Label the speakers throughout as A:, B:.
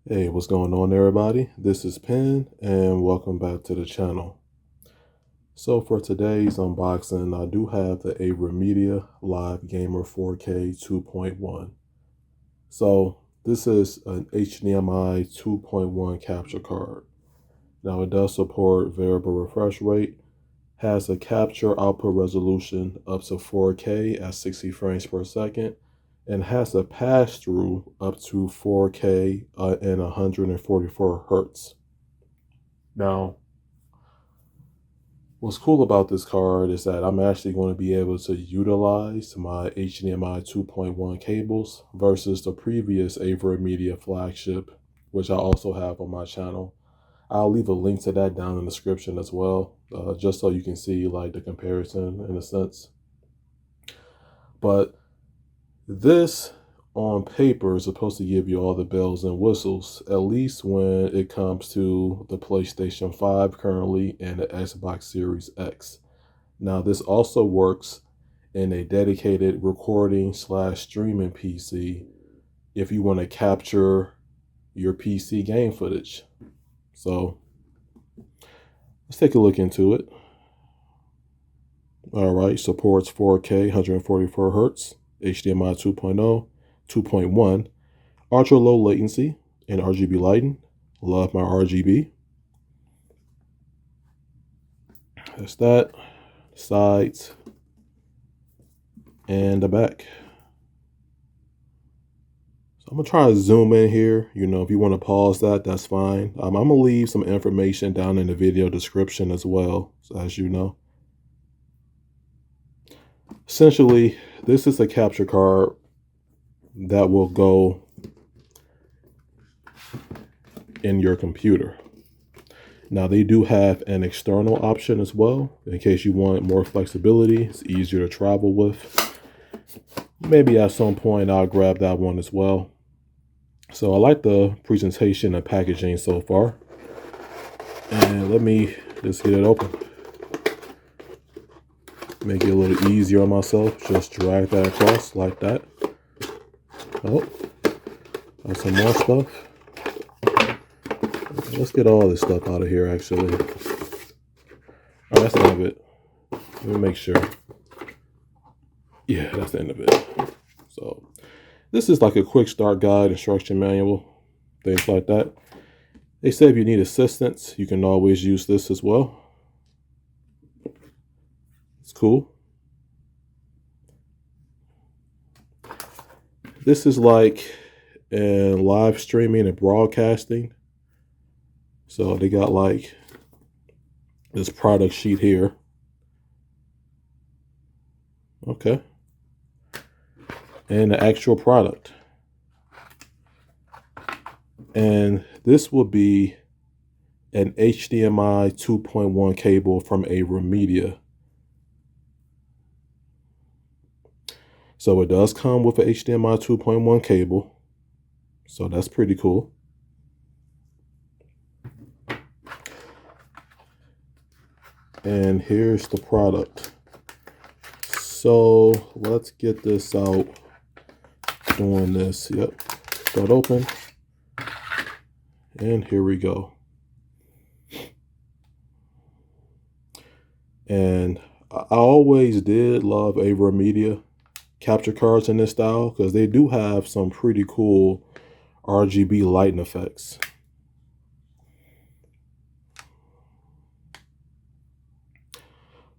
A: Hey, what's going on, everybody? This is Penn, and welcome back to the channel. So for today's unboxing, I do have the AVerMedia Live Gamer 4K 2.1. So this is an HDMI 2.1 capture card. Now it does support variable refresh rate, has a capture output resolution up to 4K at 60 frames per second, and has a pass-through up to 4K and 144 hertz. Now, what's cool about this card is that I'm actually going to be able to utilize my HDMI 2.1 cables versus the previous AVerMedia flagship, which I also have on my channel. I'll leave a link to that down in the description as well, just so you can see like the comparison in a sense. But this on paper is supposed to give you all the bells and whistles, at least when it comes to the PlayStation 5 currently and the Xbox Series X. Now this also works in a dedicated recording / streaming PC if you want to capture your PC game footage. So let's take a look into it. All right, supports 4K 144 hertz, HDMI 2.0, 2.1, ultra low latency, and RGB lighting. Love my RGB. That's that. Sides and the back. So I'm gonna try to zoom in here. If you want to pause that, that's fine. I'm gonna leave some information down in the video description as well, as you know. Essentially, this is a capture card that will go in your computer. Now they do have an external option as well, in case you want more flexibility. It's easier to travel with. Maybe at some point I'll grab that one as well. So I like the presentation and packaging so far. And let me just get it open. Make it a little easier on myself. Just drag that across like that. Oh, got some more stuff. Let's get all this stuff out of here, actually. All right, that's the end of it. Let me make sure. Yeah, that's the end of it. So this is like a quick start guide, instruction manual, things like that. They say if you need assistance, you can always use this as well. It's cool. This is like in live streaming and broadcasting. So they got like this product sheet here. Okay. And the actual product. And this will be an HDMI 2.1 cable from AVerMedia. So it does come with an HDMI 2.1 cable. So that's pretty cool. And here's the product. So let's get this out. Doing this. Yep. Start open. And here we go. And I always did love AVerMedia capture cards in this style because they do have some pretty cool RGB lighting effects.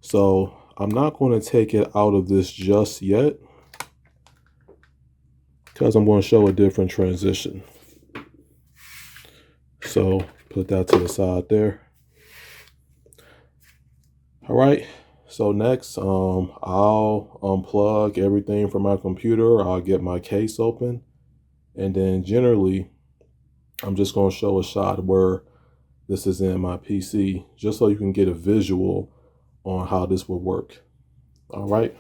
A: So I'm not going to take it out of this just yet because I'm going to show a different transition. So put that to the side there. All right. So next, I'll unplug everything from my computer. I'll get my case open. And then generally, I'm just going to show a shot where this is in my PC, just so you can get a visual on how this will work. All right.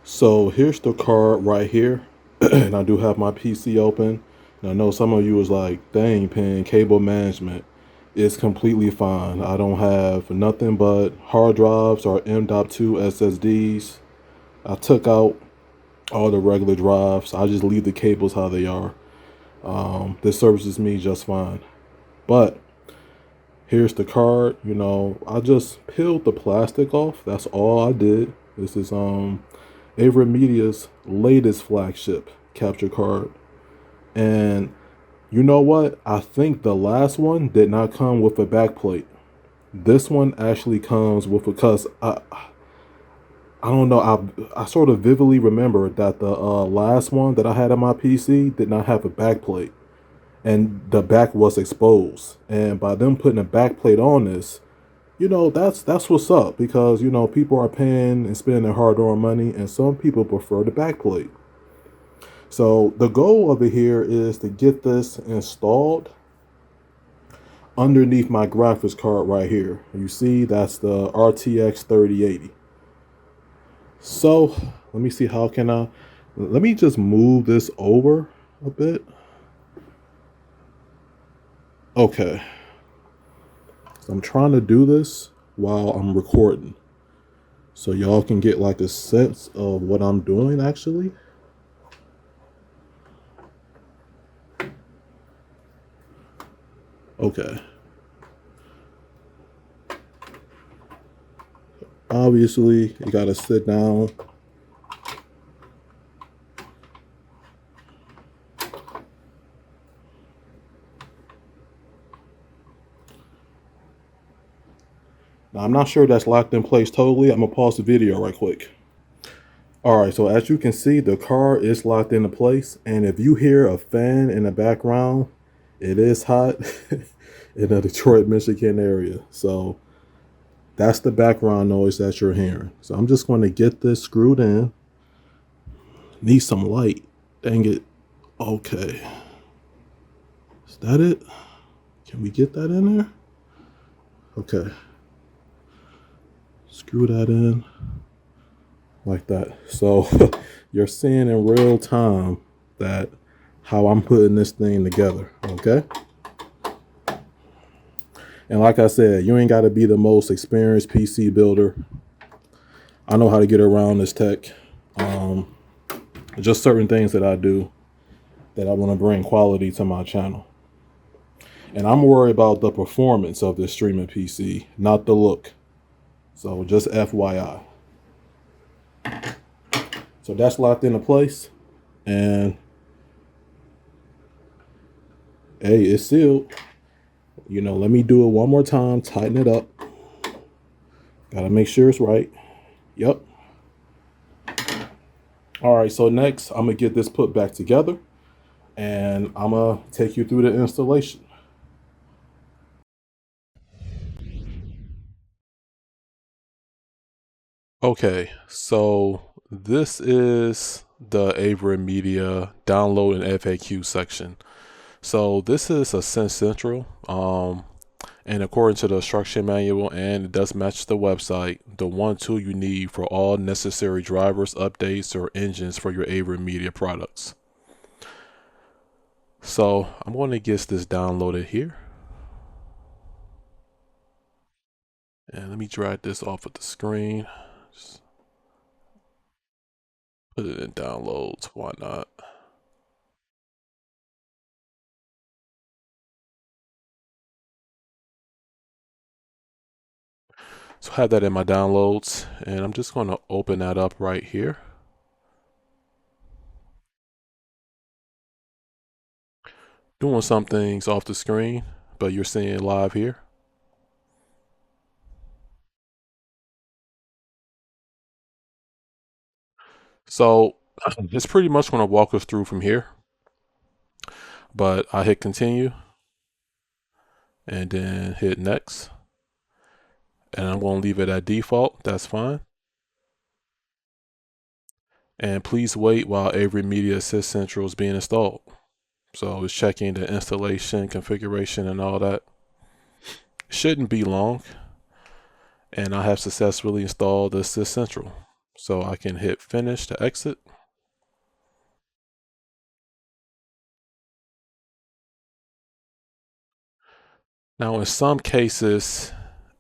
A: So here's the card right here. And I do have my PC open. And I know some of you was like, dang, Penn, cable management is completely fine. I don't have nothing but hard drives or M.2 SSDs. I took out all the regular drives. I just leave the cables how they are. This services me just fine. But here's the card. I just peeled the plastic off. That's all I did. This is AVerMedia's latest flagship capture card. And you know what? I think the last one did not come with a backplate. This one actually comes with, because I don't know. I sort of vividly remember that the last one that I had on my PC did not have a backplate, and the back was exposed. And by them putting a backplate on this, that's what's up, because people are paying and spending their hard-earned money, and some people prefer the backplate. So the goal over here is to get this installed underneath my graphics card right here. You see, that's the RTX 3080. So let me see, let me just move this over a bit. Okay. So I'm trying to do this while I'm recording, so y'all can get like a sense of what I'm doing actually. Okay. Obviously, you gotta sit down. Now, I'm not sure that's locked in place totally. I'm gonna pause the video right quick. All right, so as you can see, the car is locked into place. And if you hear a fan in the background, it is hot in the Detroit, Michigan area. So that's the background noise that you're hearing. So I'm just going to get this screwed in. Need some light. Dang it. Okay. Is that it? Can we get that in there? Okay. Screw that in like that. So you're seeing in real time that how I'm putting this thing together. Okay. And like I said, you ain't got to be the most experienced PC builder. I know how to get around this tech. Just certain things that I do that I want to bring quality to my channel. And I'm worried about the performance of this streaming PC, not the look. So just FYI. So that's locked into place. And hey, it's sealed. Let me do it one more time, tighten it up. Gotta make sure it's right. Yep. All right, so next I'm gonna get this put back together, and I'm gonna take you through the installation. Okay, so this is the AVerMedia download and FAQ section. So this is a Sense Central, and according to the instruction manual, and it does match the website, the one tool you need for all necessary drivers, updates, or engines for your AVerMedia products. So I'm going to get this downloaded here. And let me drag this off of the screen. Just put it in downloads, why not? So I have that in my downloads, and I'm just going to open that up right here. Doing some things off the screen, but you're seeing live here. So it's pretty much going to walk us through from here, but I hit continue and then hit next, and I'm going to leave it at default. That's fine. And please wait while AVerMedia Assist Central is being installed. So it's checking the installation, configuration, and all that. Shouldn't be long. And I have successfully installed the Assist Central. So I can hit finish to exit. Now in some cases,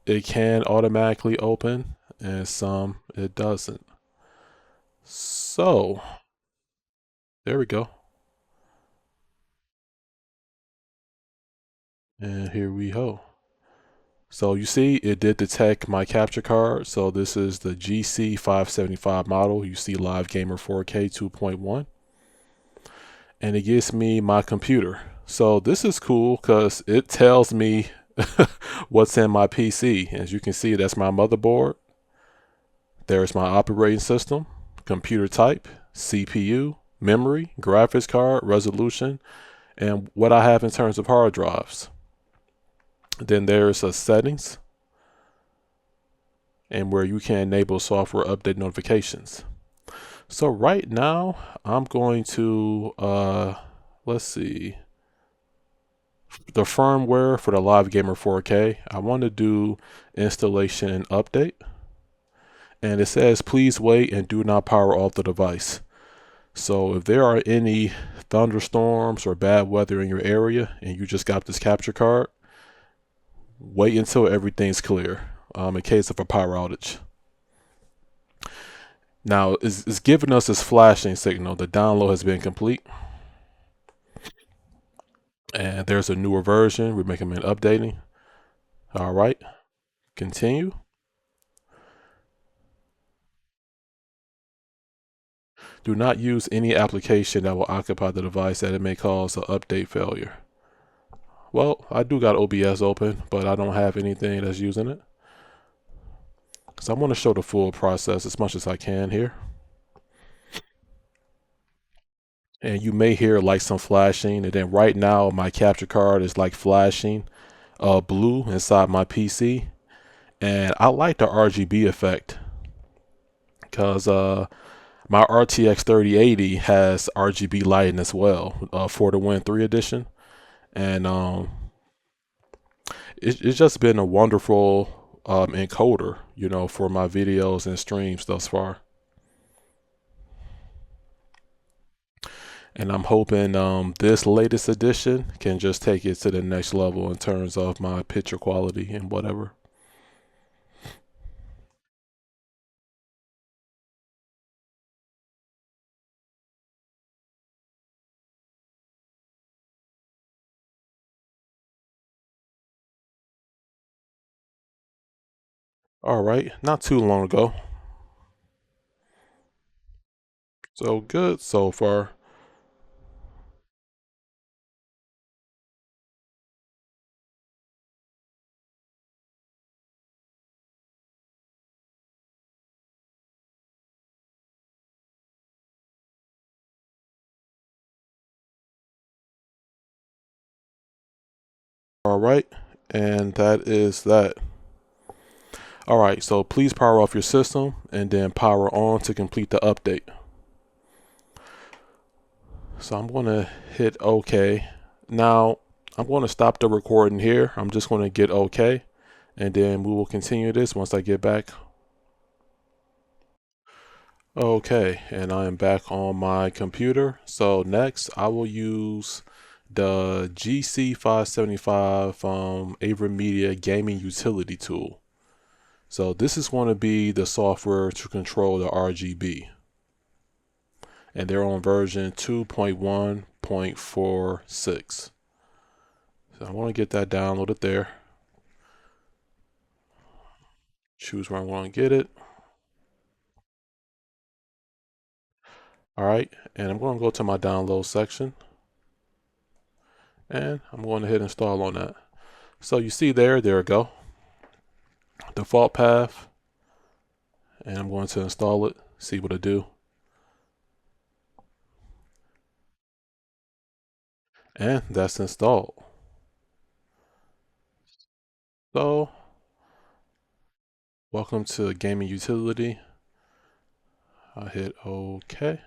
A: it can automatically open, and some it doesn't. So There we go. And here we go. So you see it did detect my capture card. So this is the GC575 model. You see Live Gamer 4K 2.1. And it gives me my computer. So this is cool because it tells me what's in my PC. As you can see, that's my motherboard. There's my operating system, computer type, CPU, memory, graphics card, resolution, and what I have in terms of hard drives. Then there's a settings and where you can enable software update notifications. So right now I'm going to let's see, the firmware for the Live Gamer 4K. I want to do installation and update, and it says please wait and do not power off the device. So if there are any thunderstorms or bad weather in your area and you just got this capture card, wait until everything's clear in case of a power outage. Now it's giving us this flashing signal. The download has been complete. And there's a newer version. We recommend updating. All right, continue. Do not use any application that will occupy the device that it may cause an update failure. Well, I do got OBS open, but I don't have anything that's using it. So I want to show the full process as much as I can here. And you may hear like some flashing, and then right now my capture card is like flashing blue inside my PC. And I like the RGB effect because my RTX 3080 has RGB lighting as well for the Win 3 edition. And it's just been a wonderful encoder, you know, for my videos and streams thus far. And I'm hoping this latest edition can just take it to the next level in terms of my picture quality and whatever. All right, not too long ago. So good so far. All right, and that is that. All right, so please power off your system and then power on to complete the update. So I'm going to hit OK. Now I'm going to stop the recording here. I'm just going to get OK, and then we will continue this once I get back. Okay, and I am back on my computer. So next I will use the GC575 AVerMedia Gaming Utility Tool. So this is going to be the software to control the RGB. And they're on version 2.1.46. So I want to get that downloaded there. Choose where I want to get it. All right, and I'm going to go to my download section. And I'm going to hit install on that. So you see there we go. Default path. And I'm going to install it, see what it do. And that's installed. So welcome to Gaming Utility. I hit OK.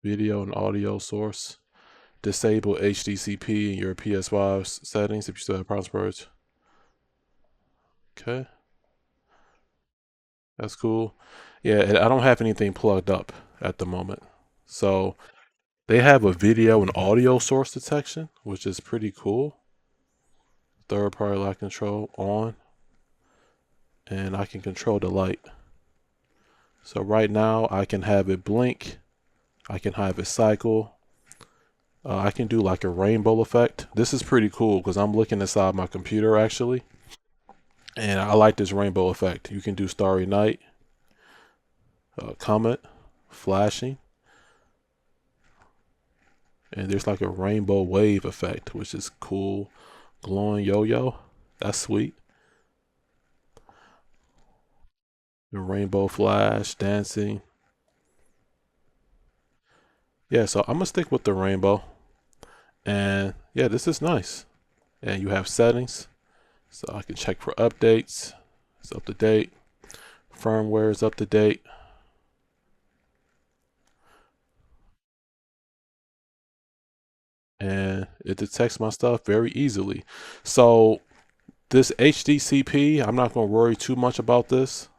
A: Video and audio source. Disable HDCP in your PS5 settings if you still have problems. Okay. That's cool. Yeah, I don't have anything plugged up at the moment. So they have a video and audio source detection, which is pretty cool. Third party light control on. And I can control the light. So right now I can have it blink, I can have it cycle, I can do like a rainbow effect. This is pretty cool because I'm looking inside my computer actually, and I like this rainbow effect. You can do Starry Night, Comet, flashing, and there's like a rainbow wave effect, which is cool. Glowing yo-yo, that's sweet. The rainbow flash, dancing. Yeah, so I'm gonna stick with the rainbow. And yeah, this is nice. And you have settings, so I can check for updates. It's up to date. Firmware is up to date. And it detects my stuff very easily. So this HDCP, I'm not going to worry too much about this.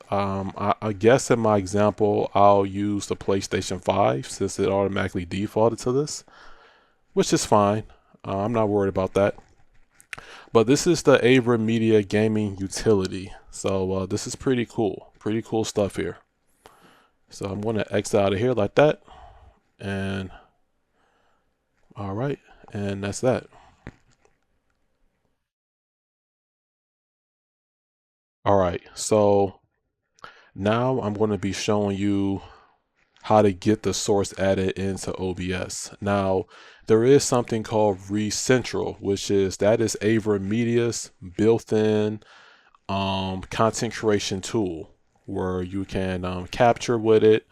A: I guess in my example, I'll use the PlayStation 5 since it automatically defaulted to this, which is fine. I'm not worried about that. But this is the AVerMedia gaming utility. So this is pretty cool. Pretty cool stuff here. So I'm going to X out of here like that. And all right. And that's that. All right. So now I'm going to be showing you how to get the source added into OBS. Now, there is something called ReCentral, which is AVerMedia's built-in content creation tool where you can capture with it,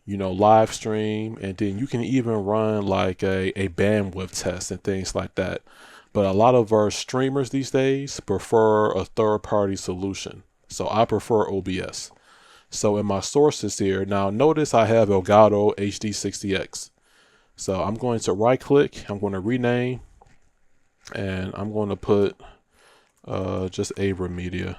A: live stream, and then you can even run like a bandwidth test and things like that. But a lot of our streamers these days prefer a third-party solution. So I prefer OBS. So in my sources here, now notice I have Elgato HD60X. So I'm going to right click, I'm going to rename, and I'm going to put just AVerMedia.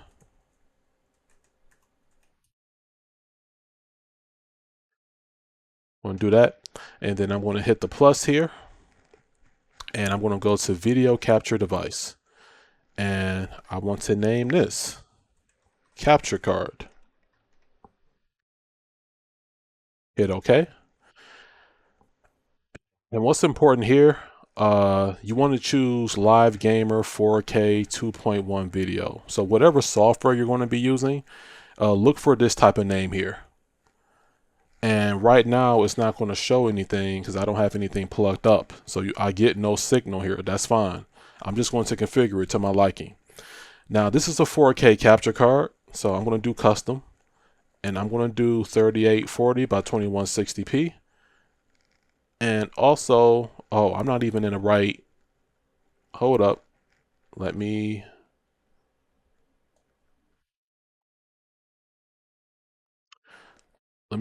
A: I'm going to do that. And then I'm going to hit the plus here. And I'm going to go to video capture device. And I want to name this capture card. Hit OK. And what's important here, you want to choose Live Gamer 4K 2.1 video. So whatever software you're going to be using, look for this type of name here. And right now it's not going to show anything because I don't have anything plugged up. So I get no signal here. That's fine. I'm just going to configure it to my liking. Now this is a 4K capture card. So I'm going to do custom. And I'm going to do 3840 by 2160p. And also, oh, I'm not even in the right. Hold up. Let me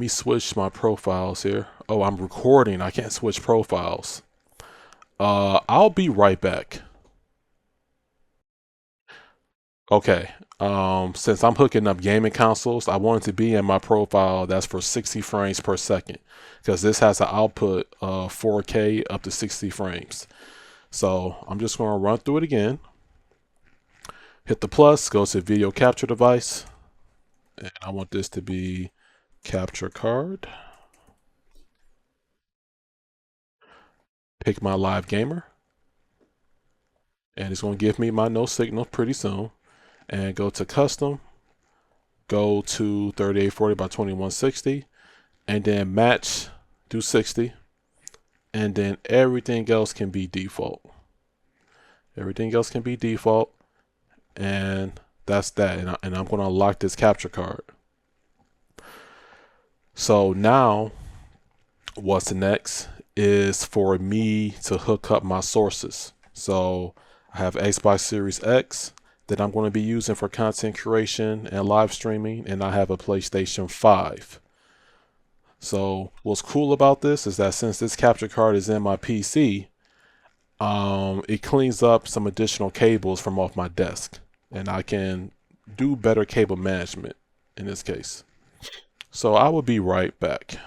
A: switch my profiles here. Oh, I'm recording. I can't switch profiles. I'll be right back. Okay. Since I'm hooking up gaming consoles, I want it to be in my profile that's for 60 frames per second because this has an output 4K up to 60 frames. So I'm just going to run through it again. Hit the plus, go to video capture device, and I want this to be capture card. Pick my live gamer, and it's going to give me my no signal pretty soon. And go to custom, go to 3840 by 2160, and then match, do 60, and then everything else can be default. Everything else can be default, and that's that. And I'm going to unlock this capture card. So now what's next is for me to hook up my sources. So I have Xbox Series X that I'm going to be using for content creation and live streaming, and I have a PlayStation 5. So what's cool about this is that since this capture card is in my PC, it cleans up some additional cables from off my desk, and I can do better cable management in this case. So I will be right back.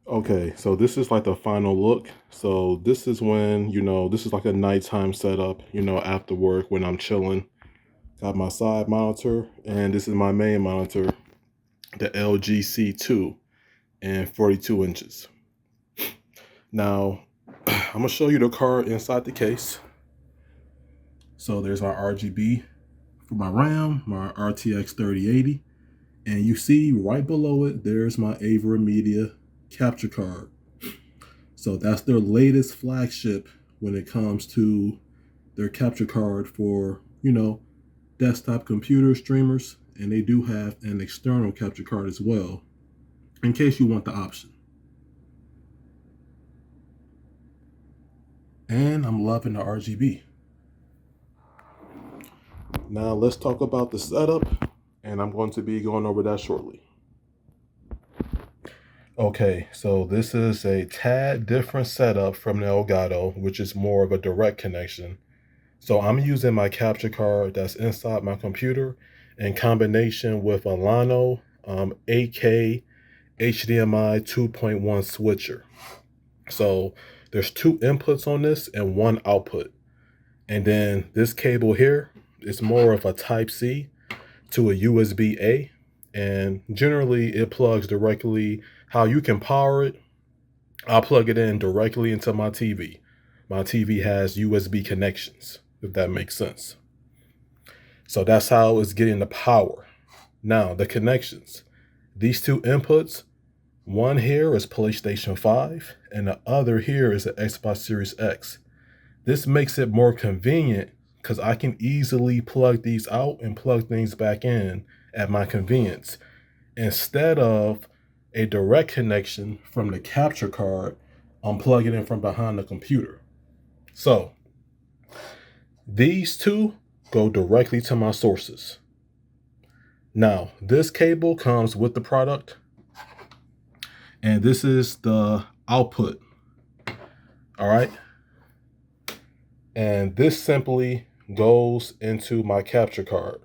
A: Okay, so this is like the final look. So this is when, this is like a nighttime setup, after work when I'm chilling. Got my side monitor, and this is my main monitor, the LG C2 and 42 inches. Now, I'm gonna show you the card inside the case. So there's my RGB for my RAM, my RTX 3080, and you see right below it, there's my AVerMedia capture card. So that's their latest flagship when it comes to their capture card for, desktop computer streamers, and they do have an external capture card as well, in case you want the option. And I'm loving the RGB. Now let's talk about the setup, and I'm going to be going over that shortly. Okay, so this is a tad different setup from the Elgato, which is more of a direct connection. So I'm using my capture card that's inside my computer in combination with a Llano 8K HDMI 2.1 switcher. So there's 2 inputs on this and 1 output. And then this cable here is more of a Type-C to a USB-A. And generally it plugs directly. How you can power it, I'll plug it in directly into my TV. My TV has USB connections, if that makes sense. So that's how it's getting the power. Now, the connections. These 2 inputs, one here is PlayStation 5, and the other here is the Xbox Series X. This makes it more convenient because I can easily plug these out and plug things back in at my convenience, instead of a direct connection from the capture card. I'm plugging in from behind the computer. So these 2 go directly to my sources. Now, this cable comes with the product, and this is the output. All right. And this simply goes into my capture card.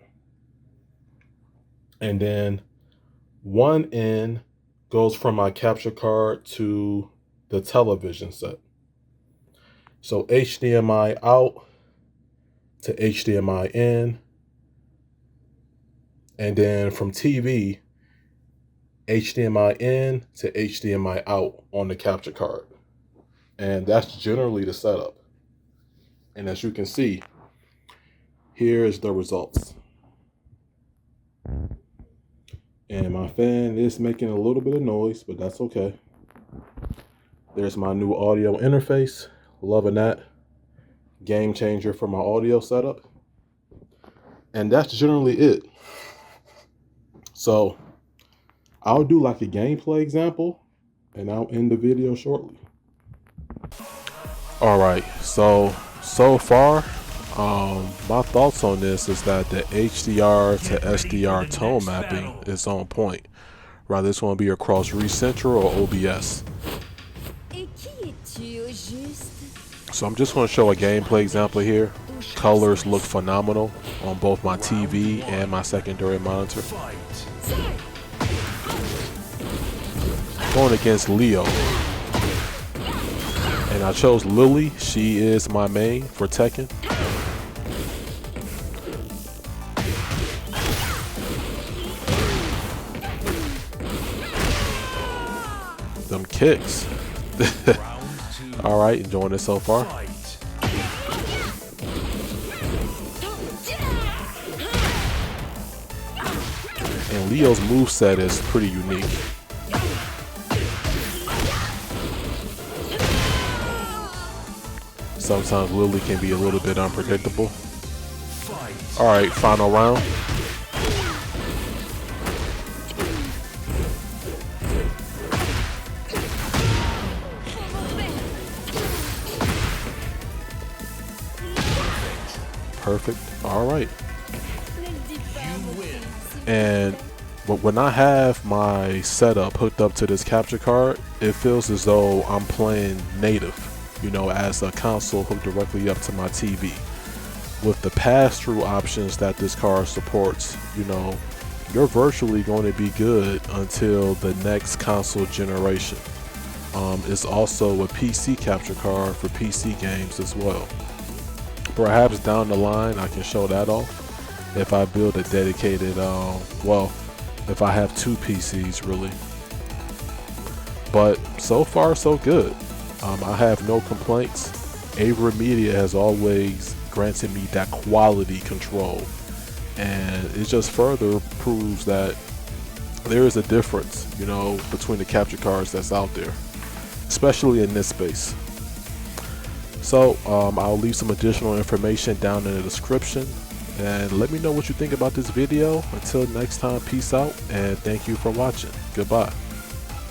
A: And then one end goes from my capture card to the television set. So HDMI out to HDMI in, and then from TV, HDMI in to HDMI out on the capture card. And that's generally the setup. And as you can see, here is the results. And my fan is making a little bit of noise, but that's okay. There's my new audio interface. Loving that. Game changer for my audio setup. And that's generally it. So I'll do like a gameplay example, and I'll end the video shortly. All right, so far, my thoughts on this is that the HDR to SDR tone mapping is on point. Whether it's going to be across recentral or OBS. So I'm just going to show a gameplay example here. Colors look phenomenal on both my TV and my secondary monitor. Going against Leo. And I chose Lily. She is my main for Tekken. Them kicks. All right, enjoying it so far. And Leo's moveset is pretty unique. Sometimes Lily can be a little bit unpredictable. All right, final round. Perfect. All right. And when I have my setup hooked up to this capture card, it feels as though I'm playing native, as a console hooked directly up to my TV. With the pass-through options that this card supports, you're virtually going to be good until the next console generation. It's also a PC capture card for PC games as well. Perhaps down the line I can show that off. if I build a dedicated, well, if I have 2 PCs really. But so far so good. I have no complaints. AVerMedia has always granted me that quality control, and it just further proves that there is a difference, you know, between the capture cards that's out there, especially in this space. So I'll leave some additional information down in the description, and let me know what you think about this video. Until next time, peace out, and thank you for watching. Goodbye.